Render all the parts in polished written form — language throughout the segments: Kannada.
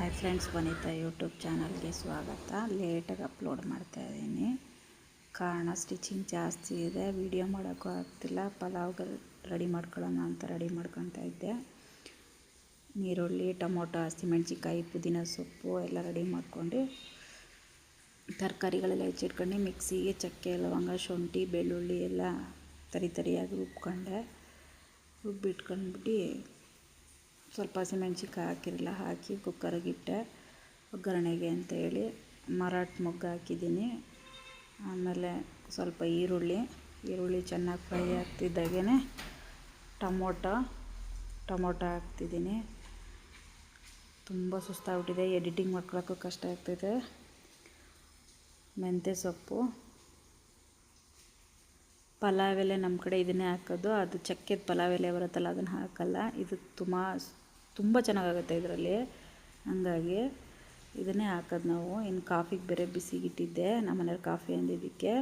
ಹಾಯ್ ಫ್ರೆಂಡ್ಸ್, ವನಿತಾ ಯೂಟ್ಯೂಬ್ ಚಾನಲ್ಗೆ ಸ್ವಾಗತ. ಲೇಟಾಗಿ ಅಪ್ಲೋಡ್ ಮಾಡ್ತಾಯಿದ್ದೀನಿ. ಕಾರಣ ಸ್ಟಿಚಿಂಗ್ ಜಾಸ್ತಿ ಇದೆ, ವಿಡಿಯೋ ಮಾಡೋಕ್ಕೂ ಆಗ್ತಿಲ್ಲ. ಪಲಾವ್ಗೆ ರೆಡಿ ಮಾಡ್ಕೊಳ್ಳೋಣ ಅಂತ ರೆಡಿ ಮಾಡ್ಕೊತಾ ಇದ್ದೆ. ನೀರುಳ್ಳಿ, ಟೊಮೊಟೊ, ಹಸಿಮೆಣ್ಸಿಕಾಯಿ, ಪುದೀನ ಸೊಪ್ಪು ಎಲ್ಲ ರೆಡಿ ಮಾಡ್ಕೊಂಡು, ತರಕಾರಿಗಳೆಲ್ಲ ಹೆಚ್ಚಿಟ್ಕೊಂಡು ಮಿಕ್ಸಿಗೆ ಚಕ್ಕೆ, ಲವಂಗ, ಶುಂಠಿ, ಬೆಳ್ಳುಳ್ಳಿ ಎಲ್ಲ ತರಿಯಾಗಿ ರುಬ್ಬಿಟ್ಕೊಂಡ್ಬಿಟ್ಟು ಸ್ವಲ್ಪ ಹಸಿಮೆಣ್ಸಿಕಾಯಿ ಹಾಕಿರಲಿಲ್ಲ, ಹಾಕಿ ಕುಕ್ಕರಿಗಿಟ್ಟೆ ಒಗ್ಗರಣೆಗೆ ಅಂತೇಳಿ. ಮರಾಠ ಮೊಗ್ಗು ಹಾಕಿದ್ದೀನಿ. ಆಮೇಲೆ ಸ್ವಲ್ಪ ಈರುಳ್ಳಿ ಚೆನ್ನಾಗಿ ಫ್ರೈ ಆಗ್ತಿದ್ದಾಗೇ ಟೊಮೊಟೊ ಹಾಕ್ತಿದ್ದೀನಿ. ತುಂಬ ಸುಸ್ತಾಗ್ಬಿಟ್ಟಿದೆ, ಎಡಿಟಿಂಗ್ ಮಾಡ್ಕೊಳ್ಳೋಕ್ಕೂ ಕಷ್ಟ ಆಗ್ತಿದೆ. ಮೆಂತ್ಯ ಸೊಪ್ಪು, ಪಲಾವ್ ಎಲೆ ನಮ್ಮ ಕಡೆ ಇದನ್ನೇ ಹಾಕೋದು. ಅದು ಚಕ್ಕೆದ ಪಲಾವ್ ಎಲೆ ಬರುತ್ತಲ್ಲ, ಅದನ್ನು ಹಾಕಲ್ಲ. ಇದು ತುಂಬ ಚೆನ್ನಾಗಾಗುತ್ತೆ ಇದರಲ್ಲಿ, ಹಂಗಾಗಿ ಇದನ್ನೇ ಹಾಕೋದು ನಾವು. ಇನ್ನು ಕಾಫಿಗೆ ಬೇರೆ ಬಿಸಿಗಿಟ್ಟಿದ್ದೆ, ನಮ್ಮ ಮನೇಲಿ ಕಾಫಿ ಅಂದಿದ್ದಕ್ಕೆ.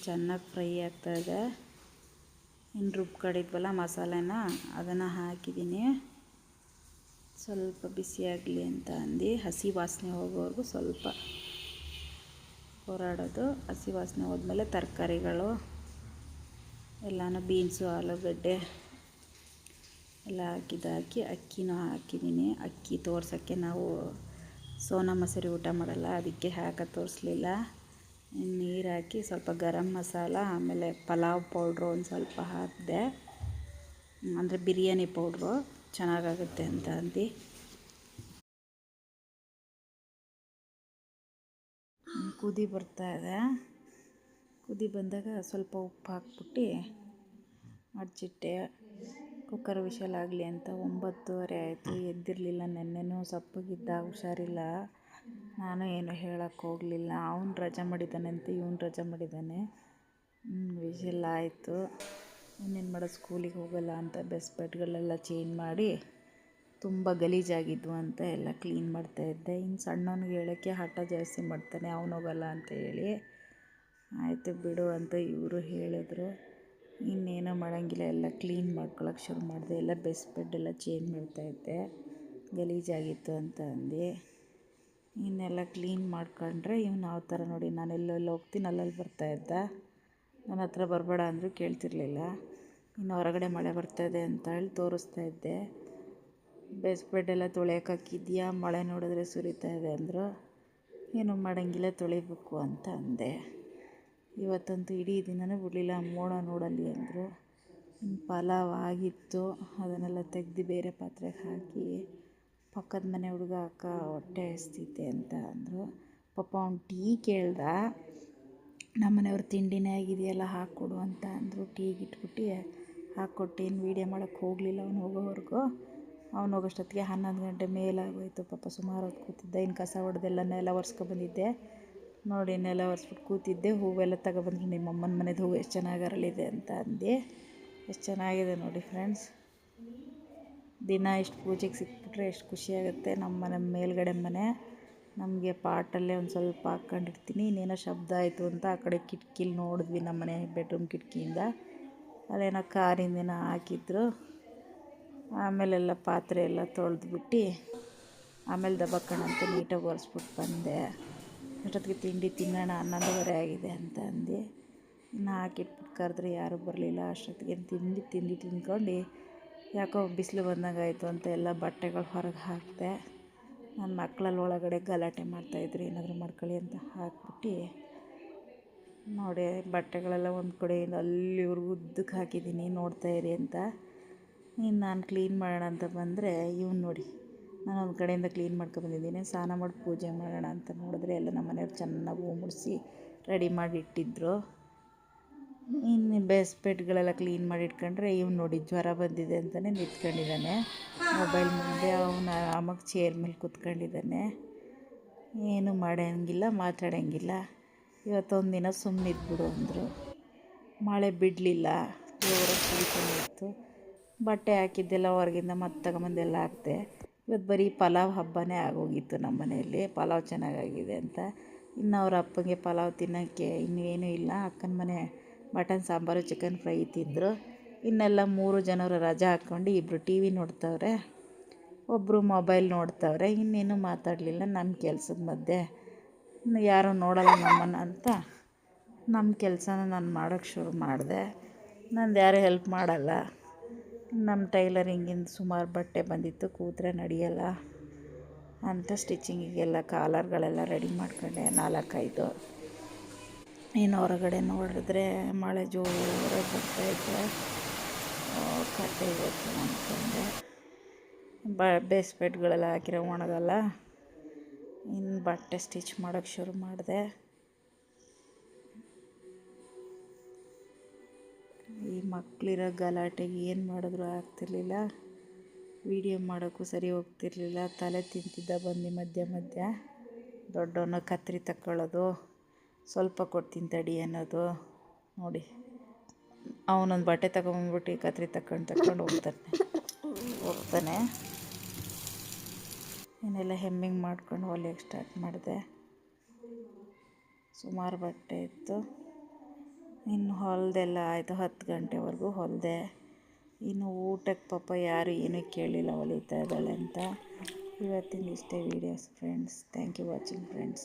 ಚೆನ್ನಾಗಿ ಫ್ರೈ ಆಗ್ತಾಯಿದೆ. ಇನ್ನು ರುಬ್ಕೊಂಡಿದ್ವಲ್ಲ ಮಸಾಲೆನ, ಅದನ್ನು ಹಾಕಿದ್ದೀನಿ. ಸ್ವಲ್ಪ ಬಿಸಿಯಾಗಲಿ ಅಂತ ಅಂದು ಹಸಿ ವಾಸನೆ ಹೋಗೋವರೆಗೂ ಸ್ವಲ್ಪ ಹೋರಾಡೋದು. ಹಸಿ ವಾಸನೆ ಹೋದ್ಮೇಲೆ ತರಕಾರಿಗಳು ಎಲ್ಲನೂ, ಬೀನ್ಸು, ಆಲೂಗಡ್ಡೆ ಎಲ್ಲ ಹಾಕಿ ಅಕ್ಕಿನೂ ಹಾಕಿದ್ದೀನಿ. ಅಕ್ಕಿ ತೋರ್ಸೋಕ್ಕೆ ನಾವು ಸೋನಾ ಮಸೂರಿ ಊಟ ಮಾಡಲ್ಲ, ಅದಕ್ಕೆ ಹಾಕೋದು ತೋರಿಸ್ಲಿಲ್ಲ. ನೀರು ಹಾಕಿ ಸ್ವಲ್ಪ ಗರಂ ಮಸಾಲ, ಆಮೇಲೆ ಪಲಾವ್ ಪೌಡ್ರು ಒಂದು ಸ್ವಲ್ಪ ಹಾಕಿದೆ. ಅಂದರೆ ಬಿರಿಯಾನಿ ಪೌಡ್ರು ಚೆನ್ನಾಗಾಗುತ್ತೆ ಅಂತ ಅಂದು. ಕುದಿ ಬರ್ತಾಯಿದೆ. ಕುದಿ ಬಂದಾಗ ಸ್ವಲ್ಪ ಉಪ್ಪು ಹಾಕ್ಬಿಟ್ಟು ಮಡ್ಚಿಟ್ಟೆ. ಕುಕ್ಕರ್ ವಿಷಲ್ ಆಗಲಿ ಅಂತ. 9:30 ಆಯಿತು. ಎದ್ದಿರಲಿಲ್ಲ. ನೆನ್ನೆನೂ ಸಪ್ಪಗಿದ್ದ, ಹುಷಾರಿಲ್ಲ. ನಾನು ಏನು ಹೇಳೋಕ್ಕೆ ಹೋಗಲಿಲ್ಲ. ಅವನು ರಜೆ ಮಾಡಿದ್ದಾನೆ ಅಂತ ಇವನು ರಜೆ ಮಾಡಿದ್ದಾನೆ. ವಿಷಲ್ ಆಯಿತು. ಇನ್ನೇನು ಮಾಡೋದು, ಸ್ಕೂಲಿಗೆ ಹೋಗಲ್ಲ ಅಂತ ಬೆಡ್ಗಳೆಲ್ಲ ಚೇಂಜ್ ಮಾಡಿ, ತುಂಬ ಗಲೀಜಾಗಿದ್ವು ಅಂತ ಎಲ್ಲ ಕ್ಲೀನ್ ಮಾಡ್ತಾಯಿದ್ದೆ. ಇನ್ನು ಸಣ್ಣವನಿಗೆ ಹೇಳೋಕ್ಕೆ ಹಠ ಜಾಸ್ತಿ ಮಾಡ್ತಾನೆ, ಅವನು ಹೋಗಲ್ಲ ಅಂತ ಹೇಳಿ. ಆಯಿತು ಬಿಡು ಅಂತ ಇವರು ಹೇಳಿದ್ರು. ಇನ್ನೇನೋ ಮಾಡೋಂಗಿಲ್ಲ, ಎಲ್ಲ ಕ್ಲೀನ್ ಮಾಡ್ಕೊಳಕ್ಕೆ ಶುರು ಮಾಡಿದೆ. ಎಲ್ಲ ಬೆಡ್ಡೆಲ್ಲ ಚೇಂಜ್ ಮಾಡ್ತಾಯಿದ್ದೆ, ಗಲೀಜಾಗಿತ್ತು ಅಂತ ಅಂದು. ಇನ್ನೆಲ್ಲ ಕ್ಲೀನ್ ಮಾಡ್ಕೊಂಡ್ರೆ ಇವನು ಯಾವ ಥರ ನೋಡಿ, ನಾನು ಎಲ್ಲೆಲ್ಲ ಹೋಗ್ತೀನಿ ಅಲ್ಲಲ್ಲಿ ಬರ್ತಾಯಿದ್ದ. ನನ್ನ ಹತ್ರ ಬರಬೇಡ ಅಂದರೂ ಕೇಳ್ತಿರ್ಲಿಲ್ಲ. ಇನ್ನು ಹೊರಗಡೆ ಮಳೆ ಬರ್ತಾಯಿದೆ ಅಂತ ಹೇಳಿ ತೋರಿಸ್ತಾ ಇದ್ದೆ. ಬೆಡ್ಡೆಲ್ಲ ತೊಳೆಯೋಕೆ ಹಾಕಿದ್ಯಾ, ಮಳೆ ನೋಡಿದ್ರೆ ಸುರಿತಾ ಇದೆ ಅಂದರು. ಏನೂ ಮಾಡೋಂಗಿಲ್ಲ, ತೊಳಿಬೇಕು ಅಂತ ಅಂದೆ. ಇವತ್ತಂತೂ ಇಡೀ ದಿನವೂ ಬಿಡಲಿಲ್ಲ, ಮೋಡ ನೋಡಲಿ ಅಂದರು. ಪಲಾವ್ ಆಗಿತ್ತು, ಅದನ್ನೆಲ್ಲ ತೆಗೆದು ಬೇರೆ ಪಾತ್ರೆಗೆ ಹಾಕಿ, ಪಕ್ಕದ ಮನೆ ಹುಡುಗ ಅಕ್ಕ ಹೊಟ್ಟೆ ಹಸ್ತಿದೆ ಅಂತ ಅಂದರು. ಪಾಪ ಅವ್ನು ಟೀ ಕೇಳ್ದ. ನಮ್ಮ ಮನೆಯವ್ರು ತಿಂಡಿನೇ ಆಗಿದೆಯಲ್ಲ ಹಾಕ್ಕೊಡು ಅಂತ ಅಂದರು. ಟೀಗೆ ಇಟ್ಬಿಟ್ಟು ಹಾಕ್ಕೊಟ್ಟು ಏನು ವೀಡಿಯೋ ಮಾಡೋಕ್ಕೆ ಹೋಗಲಿಲ್ಲ ಅವ್ನು ಹೋಗೋವರೆಗೂ. ಅವ್ನು ಹೋಗೋಷ್ಟೊತ್ತಿಗೆ 11 ಗಂಟೆ ಮೇಲಾಗೋಯ್ತು. ಪಾಪ ಸುಮಾರು ಹೊತ್ತು ಕೂತಿದ್ದ. ಇನ್ನು ಕಸ ಹೊಡೆದೆಲ್ಲ ನೆಲ ಒರೆಸ್ಕೊಬಂದಿದ್ದೆ. ನೋಡಿ, ನೆಲ ಒರೆಸ್ಬಿಟ್ಟು ಕೂತಿದ್ದೆ. ಹೂವೆಲ್ಲ ತಗೊಬಂದ್ರು. ನಿಮ್ಮಮ್ಮನ ಮನೆದು ಹೂವು ಎಷ್ಟು ಚೆನ್ನಾಗಿ ಅರಳಿದೆ ಅಂತ ಅಂದು. ಎಷ್ಟು ಚೆನ್ನಾಗಿದೆ ನೋಡಿ ಫ್ರೆಂಡ್ಸ್. ದಿನ ಇಷ್ಟು ಪೂಜೆಗೆ ಸಿಕ್ಬಿಟ್ರೆ ಎಷ್ಟು ಖುಷಿಯಾಗುತ್ತೆ. ನಮ್ಮ ಮನೆ ಮೇಲ್ಗಡೆ ಮನೆ, ನಮಗೆ ಪಾಟಲ್ಲೇ ಒಂದು ಸ್ವಲ್ಪ ಹಾಕ್ಕೊಂಡಿರ್ತೀನಿ. ಇನ್ನೇನೋ ಶಬ್ದ ಆಯಿತು ಅಂತ ಆ ಕಡೆ ಕಿಟಕಿಲಿ ನೋಡಿದ್ವಿ, ನಮ್ಮ ಮನೆ ಬೆಡ್ರೂಮ್ ಕಿಟಕಿಯಿಂದ. ಅಲ್ಲೇನೋ ಕಾರಿಂದೇನೋ ಹಾಕಿದ್ರು. ಆಮೇಲೆಲ್ಲ ಪಾತ್ರೆ ಎಲ್ಲ ತೊಳೆದ್ಬಿಟ್ಟು, ಆಮೇಲೆ ದಬಕ್ಕಣಂತ ನೀಟಾಗಿ ಒರೆಸ್ಬಿಟ್ಟು ಬಂದೆ. ಅಷ್ಟೊತ್ತಿಗೆ ತಿಂಡಿ ತಿನ್ನೋಣ, 11:30 ಆಗಿದೆ ಅಂತ ಅಂದು. ಇನ್ನು ಹಾಕಿಟ್ಬಿಟ್ಟು ಕರೆದ್ರೆ ಯಾರೂ ಬರಲಿಲ್ಲ. ಅಷ್ಟೊತ್ತಿಗೆ ತಿಂಡಿ ತಿಂದ್ಕೊಂಡು, ಯಾಕೋ ಬಿಸಿಲು ಬಂದಂಗೆ ಆಯಿತು ಅಂತ ಎಲ್ಲ ಬಟ್ಟೆಗಳು ಹೊರಗೆ ಹಾಕಿದೆ. ನನ್ನ ಮಕ್ಕಳಲ್ಲಿ ಒಳಗಡೆ ಗಲಾಟೆ ಮಾಡ್ತಾಯಿದ್ರು, ಏನಾದರೂ ಮಾಡ್ಕೊಳ್ಳಿ ಅಂತ ಹಾಕ್ಬಿಟ್ಟು ನೋಡಿ, ಬಟ್ಟೆಗಳೆಲ್ಲ ಒಂದು ಕಡೆಯಿಂದ ಅಲ್ಲಿವರೆಗೂ ಉದ್ದಕ್ಕೆ ಹಾಕಿದ್ದೀನಿ, ನೋಡ್ತಾಯಿರಿ ಅಂತ. ಇನ್ನು ನಾನು ಕ್ಲೀನ್ ಮಾಡೋಣ ಅಂತ ಬಂದರೆ ಇವ್ನು ನೋಡಿ, ನಾನು ಒಂದು ಕಡೆಯಿಂದ ಕ್ಲೀನ್ ಮಾಡ್ಕೊಬಂದಿದ್ದೀನಿ. ಸ್ನಾನ ಮಾಡಿ ಪೂಜೆ ಮಾಡೋಣ ಅಂತ ನೋಡಿದ್ರೆ ಎಲ್ಲ ನಮ್ಮ ಮನೆಯವ್ರು ಚೆನ್ನಾಗಿ ಹೂ ಮುಡಿಸಿ ರೆಡಿ ಮಾಡಿ ಇಟ್ಟಿದ್ದರು. ಇನ್ನು ಬೆಡ್ಗಳೆಲ್ಲ ಕ್ಲೀನ್ ಮಾಡಿ ಇಟ್ಕೊಂಡ್ರೆ ಇವ್ನು ನೋಡಿ, ಜ್ವರ ಬಂದಿದೆ ಅಂತಲೇ ನಿಂತ್ಕೊಂಡಿದ್ದಾನೆ ಮೊಬೈಲ್ ಮುಂದೆ. ಅವನು ಆರಾಮಾಗಿ ಚೇರ್ ಮೇಲೆ ಕೂತ್ಕೊಂಡಿದ್ದಾನೆ, ಏನೂ ಮಾಡೋಂಗಿಲ್ಲ, ಮಾತಾಡೋಂಗಿಲ್ಲ. ಇವತ್ತೊಂದು ದಿನ ಸುಮ್ಮನಿದ್ಬಿಡು ಅಂದರು. ಮಳೆ ಬಿಡಲಿಲ್ಲ, ಜೋರಾಗಿ ಸುರಿತಾನೆ ಇತ್ತು. ಬಟ್ಟೆ ಹಾಕಿದ್ದೆಲ್ಲ ಹೊರಗಿಂದ ಮತ್ತೆ ತಗೊಂಬಂದೆಲ್ಲ ಹಾಕಿದೆ. ಇವತ್ತು ಬರೀ ಪಲಾವ್ ಹಬ್ಬನೇ ಆಗೋಗಿತ್ತು ನಮ್ಮ ಮನೆಯಲ್ಲಿ, ಪಲಾವ್ ಚೆನ್ನಾಗಾಗಿದೆ ಅಂತ. ಇನ್ನು ಅವ್ರ ಅಪ್ಪಂಗೆ ಪಲಾವ್ ತಿನ್ನೋಕ್ಕೆ ಇನ್ನೇನೂ ಇಲ್ಲ. ಅಕ್ಕನ ಮನೆ ಮಟನ್ ಸಾಂಬಾರು, ಚಿಕನ್ ಫ್ರೈ ತಿಂದರು. ಇನ್ನೆಲ್ಲ 3 ಜನರು ರಜೆ ಹಾಕ್ಕೊಂಡು ಇಬ್ಬರು ಟಿ ವಿ ನೋಡ್ತವ್ರೆ. ಒಬ್ಬರು ಮೊಬೈಲ್ ನೋಡ್ತವ್ರೆ, ಇನ್ನೇನು ಮಾತಾಡಲಿಲ್ಲ. ನಮ್ಮ ಕೆಲಸದ ಮಧ್ಯೆ ಯಾರೂ ನೋಡಲ್ಲ ನಮ್ಮನ್ನು ಅಂತ ನಮ್ಮ ಕೆಲಸನ ನಾನು ಮಾಡೋಕ್ಕೆ ಶುರು ಮಾಡಿದೆ. ನಂದು ಯಾರೂ ಹೆಲ್ಪ್ ಮಾಡಲ್ಲ. ನಮ್ಮ ಟೈಲರಿಂಗಿಂದು ಸುಮಾರು ಬಟ್ಟೆ ಬಂದಿತ್ತು, ಕೂತ್ರೆ ನಡೆಯಲ್ಲ ಅಂತ ಸ್ಟಿಚಿಂಗಿಗೆಲ್ಲ ಕಾಲರ್ಗಳೆಲ್ಲ ರೆಡಿ ಮಾಡ್ಕೊಂಡೆ 4-5. ಇನ್ನು ಹೊರಗಡೆ ನೋಡಿದ್ರೆ ಮಳೆ ಜೋರಾಗಿ ಬರ್ತೈತೆ. ಕತೆ ಇವತ್ತು ಅಂದ್ಕೊಂಡೆ. ಬೇಸ್ಪೆಟ್ಗಳೆಲ್ಲ ಹಾಕಿರೋ ಒಣಗಲ್ಲ. ಇನ್ನು ಬಟ್ಟೆ ಸ್ಟಿಚ್ ಮಾಡೋಕ್ಕೆ ಶುರು ಮಾಡಿದೆ. ಈ ಮಕ್ಕಳಿರೋ ಗಲಾಟೆಗೆ ಏನು ಮಾಡಿದ್ರು ಆಗ್ತಿರ್ಲಿಲ್ಲ. ವೀಡಿಯೋ ಮಾಡೋಕ್ಕೂ ಸರಿ ಹೋಗ್ತಿರ್ಲಿಲ್ಲ. ತಲೆ ತಿಂತಿದ್ದ ಬಂದು ಮಧ್ಯ ದೊಡ್ಡವನ ಕತ್ರಿ ತಕ್ಕೊಳ್ಳೋದು, ಸ್ವಲ್ಪ ಕೊಡ್ತೀನಿ ತಡಿ ಅನ್ನೋದು. ನೋಡಿ, ಅವನೊಂದು ಬಟ್ಟೆ ತಗೊಂಬಂದ್ಬಿಟ್ಟು ಕತ್ರಿ ತಕ್ಕೊಂಡು ಹೋಗ್ತಾನೆ. ಇನ್ನೆಲ್ಲ ಹೆಮ್ಮಿಂಗ್ ಮಾಡ್ಕೊಂಡು ಹೊಲಿಯೋಕ್ಕೆ ಸ್ಟಾರ್ಟ್ ಮಾಡಿದೆ. ಸುಮಾರು ಬಟ್ಟೆ ಇತ್ತು. ಇನ್ನು ಹೊಲಿದೆಲ್ಲ ಆಯಿತು. 10 ಗಂಟೆವರೆಗೂ ಹೊಲಿದೆ. ಇನ್ನು ಊಟಕ್ಕೆ ಪಾಪ ಯಾರು ಏನೂ ಕೇಳಿಲ್ಲ, ಹೊಲಿತಾ ಇದ್ದಾಳೆ ಅಂತ. ಇವತ್ತಿನ ಇಷ್ಟೇ videos friends. Thank you watching friends.